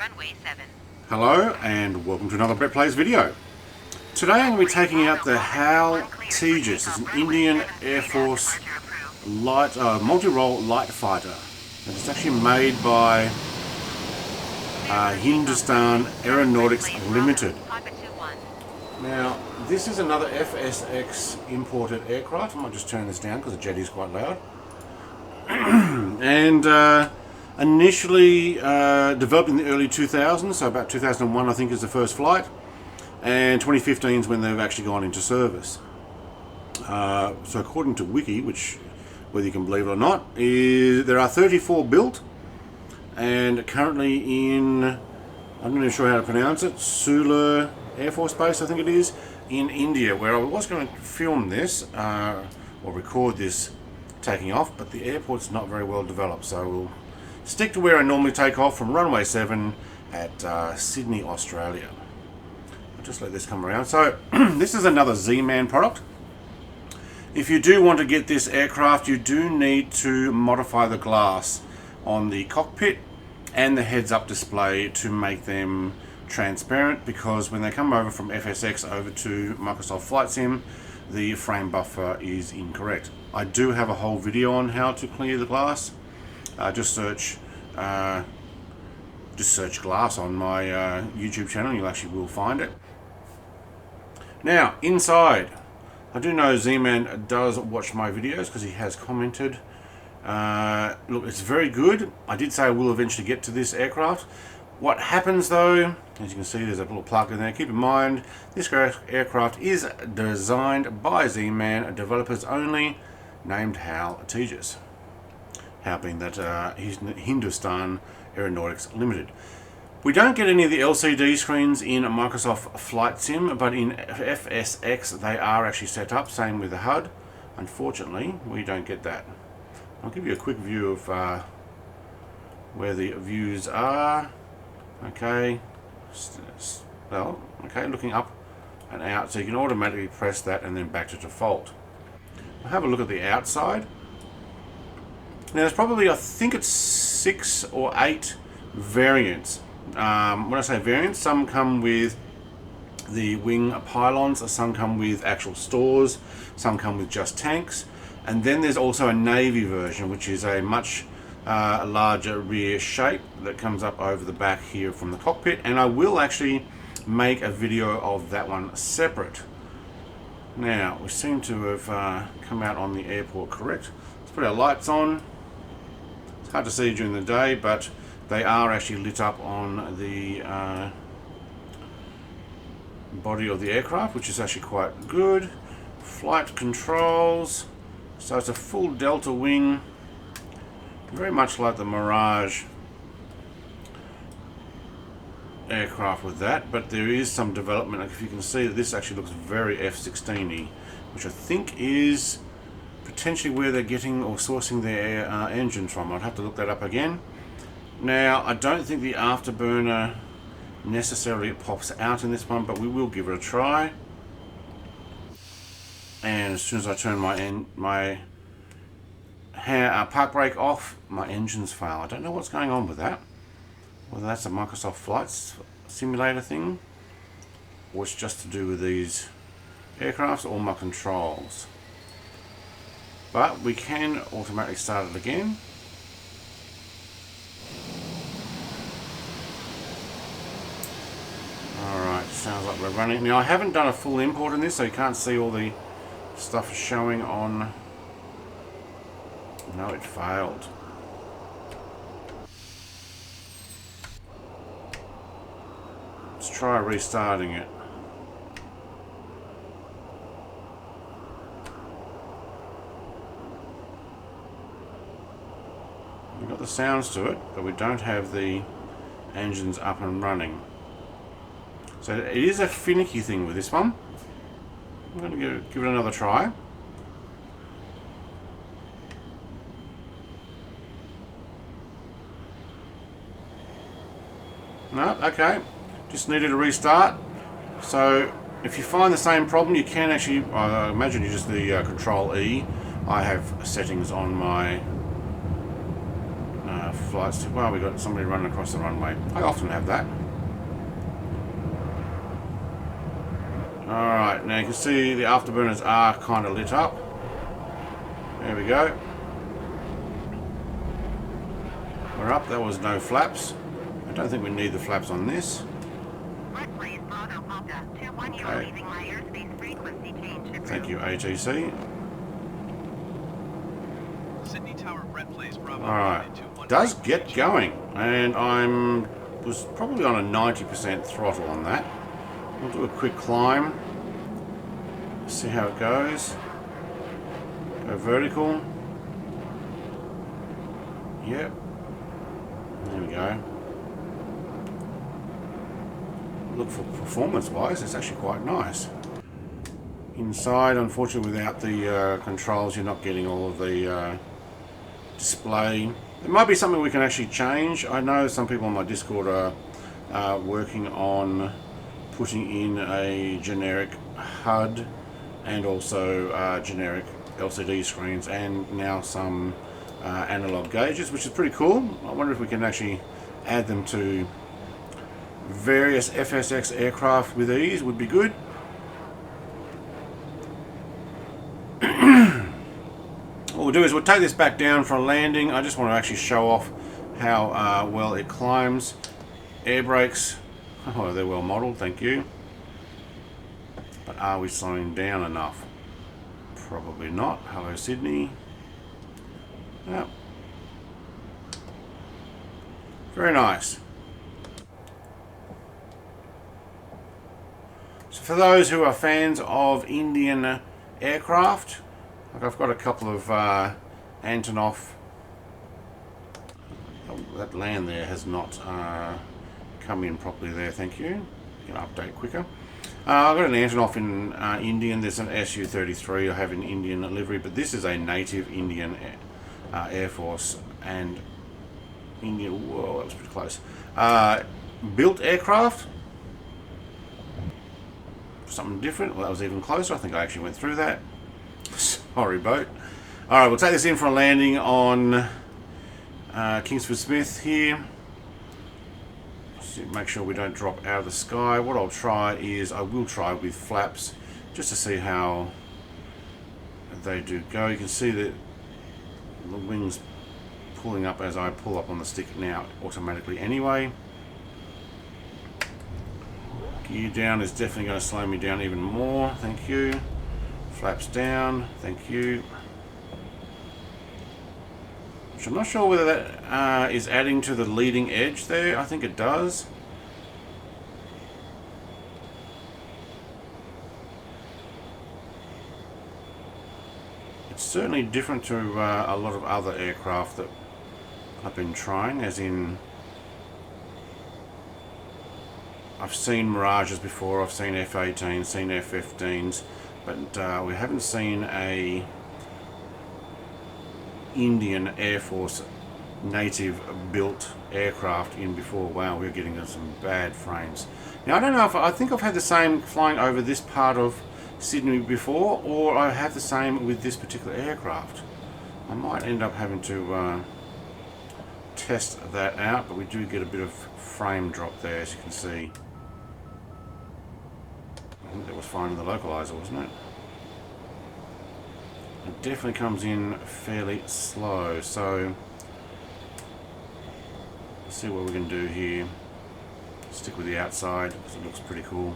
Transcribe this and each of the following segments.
Runway 7. Hello and welcome to another Brett Plays video. Today I'm going to be taking out the HAL Tejas. It's an Indian Air Force light, multi-role light fighter. And it's actually made by Hindustan Aeronautics Limited. Now this is another FSX imported aircraft. I might just turn this down because the jet is quite loud. And initially developed in the early 2000s, so about 2001 I think is the first flight, and 2015 is when they've actually gone into service. So according to Wiki, which whether you can believe it or not, there are 34 built, and currently in, I'm not even sure how to pronounce it, Sula Air Force Base I think it is, in India, where I was going to film this, or record this taking off, but the airport's not very well developed, so we'll stick to where I normally take off from runway 7 at Sydney, Australia. I'll just let this come around. So this is another Z-Man product. If you do want to get this aircraft, you do need to modify the glass on the cockpit and the heads-up display to make them transparent, because when they come over from FSX over to Microsoft Flight Sim, the frame buffer is incorrect. I do have a whole video on how to clear the glass. Just search glass on my YouTube channel, you actually will find it. Now inside, I do know Z-Man does watch my videos because he has commented. Look, it's very good. I did say I will eventually get to this aircraft. What happens though, as you can see, there's a little plug in there. Keep in mind, this aircraft is designed by Z-Man, developers only, named HAL Tejas. HAL being that he's Hindustan Aeronautics Limited. We don't get any of the LCD screens in Microsoft Flight Sim, but in FSX they are actually set up, same with the HUD. Unfortunately, we don't get that. I'll give you a quick view of where the views are. Okay, well, okay, looking up and out, so you can automatically press that and then back to default. We'll have a look at the outside. Now there's probably, I think it's 6 or 8 variants. When I say variants, some come with the wing pylons, some come with actual stores, some come with just tanks, and then there's also a navy version, which is a much larger rear shape that comes up over the back here from the cockpit, and I will actually make a video of that one separate. Now we seem to have come out on the airport correct. Let's put our lights on. It's hard to see during the day, but they are actually lit up on the body of the aircraft, which is actually quite good. Flight controls, so it's a full delta wing, very much like the Mirage aircraft with that, but there is some development. If you can see that this actually looks very F-16y, which I think is potentially where they're getting or sourcing their engines from. I'd have to look that up again. Now I don't think the afterburner necessarily pops out in this one, but we will give it a try. And as soon as I turn my park brake off, my engines fail. I don't know what's going on with that. Whether that's a Microsoft Flight Simulator thing, or it's just to do with these aircrafts or my controls. But we can automatically start it again. Alright, sounds like we're running. Now I haven't done a full import in this, so you can't see all the stuff showing on. No, it failed. Let's try restarting it. We've got the sounds to it, but we don't have the engines up and running. So it is a finicky thing with this one. I'm going to give it another try. No, okay. Just needed a restart. So if you find the same problem, you can actually, I imagine you just the Control E. I have settings on my flights. Well, we got somebody running across the runway. I often have that. Alright, now you can see the afterburners are kind of lit up. There we go. We're up. That was no flaps. I don't think we need the flaps on this. Okay. Thank you, ATC. Sydney Tower, Brett Place, Bravo. Alright. Does get going. And was probably on a 90% throttle on that. We'll do a quick climb. See how it goes. Go vertical. Yep. There we go. Look, for performance-wise, it's actually quite nice. Inside, unfortunately, without the controls, you're not getting all of the display. There might be something we can actually change. I know some people on my Discord are working on putting in a generic HUD and also generic LCD screens, and now some analog gauges, which is pretty cool. I wonder if we can actually add them to various FSX aircraft with ease. Would be good. What we'll do is we'll take this back down for a landing. I just want to actually show off how well it climbs. Air brakes, oh, they're well modelled, thank you. But are we slowing down enough? Probably not. Hello, Sydney. Yep. Very nice. So for those who are fans of Indian aircraft, like I've got a couple of Antonov. Oh, that land there has not come in properly there, thank you. You can update quicker. I've got an Antonov in Indian. There's an Su-33 I have in Indian livery, but this is a native Indian Air Force and Indian. Whoa, that was pretty close. Built aircraft. Something different. Well, that was even closer. I think I actually went through that. Sorry, boat. Alright, we'll take this in for a landing on Kingsford Smith here. So make sure we don't drop out of the sky. What I'll try is, I will try with flaps, just to see how they do go. You can see that the wings pulling up as I pull up on the stick now automatically anyway. Gear down is definitely going to slow me down even more. Thank you. Flaps down. Thank you. Which I'm not sure whether that is adding to the leading edge there. I think it does. It's certainly different to a lot of other aircraft that I've been trying, as in I've seen Mirages before, I've seen F-18s, seen F-15s, but we haven't seen a Indian Air Force native built aircraft in before. Wow, we're getting some bad frames. Now I don't know if, I think I've had the same flying over this part of Sydney before, or I have the same with this particular aircraft. I might end up having to test that out, but we do get a bit of frame drop there, as you can see. I think that was fine in the localizer, wasn't it? It definitely comes in fairly slow, so let's see what we can do here. Stick with the outside because it looks pretty cool.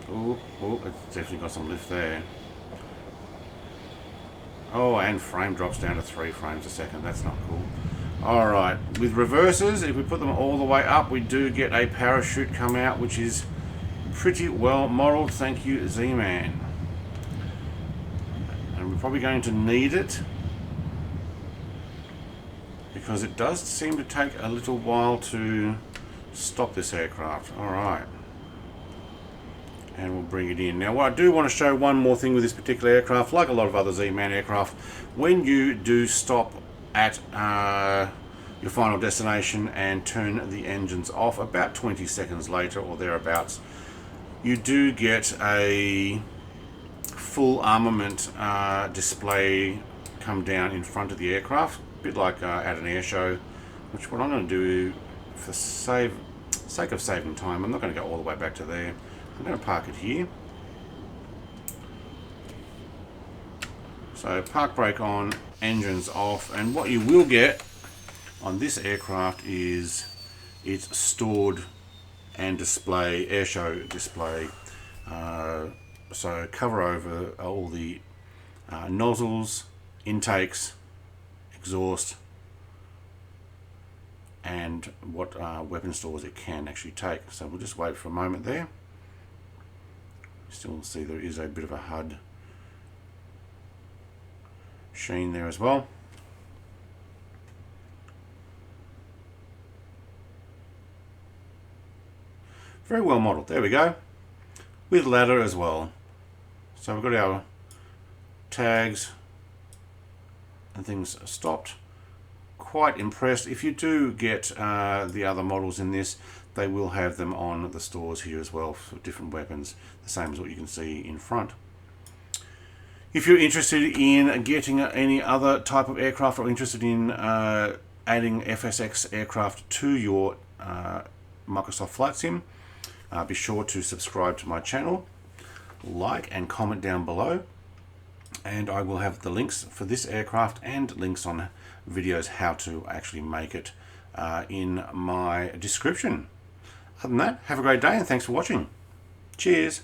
Oh, it's definitely got some lift there. Oh, and frame drops down to 3 frames a second. That's not cool. Alright, with reverses, if we put them all the way up, we do get a parachute come out, which is pretty well modelled. Thank you, Z-Man. And we're probably going to need it, because it does seem to take a little while to stop this aircraft. Alright. And we'll bring it in. Now, what I do want to show one more thing with this particular aircraft, like a lot of other Z-Man aircraft, when you do stop at your final destination and turn the engines off, about 20 seconds later or thereabouts, you do get a full armament display come down in front of the aircraft, a bit like at an air show, which what I'm going to do for sake of saving time, I'm not going to go all the way back to there. I'm going to park it here. So park brake on, engines off, and what you will get on this aircraft is its stored and display, airshow display. So cover over all the nozzles, intakes, exhaust, and what weapon stores it can actually take. So we'll just wait for a moment there. Still see there is a bit of a HUD sheen there as well. Very well modelled. There we go. With ladder as well. So we've got our tags and things stopped. Quite impressed. If you do get the other models in this, they will have them on the stores here as well for different weapons, the same as what you can see in front. If you're interested in getting any other type of aircraft or interested in adding FSX aircraft to your Microsoft Flight Sim, be sure to subscribe to my channel, like and comment down below, and I will have the links for this aircraft and links on videos how to actually make it in my description. Other than that, have a great day and thanks for watching. Cheers.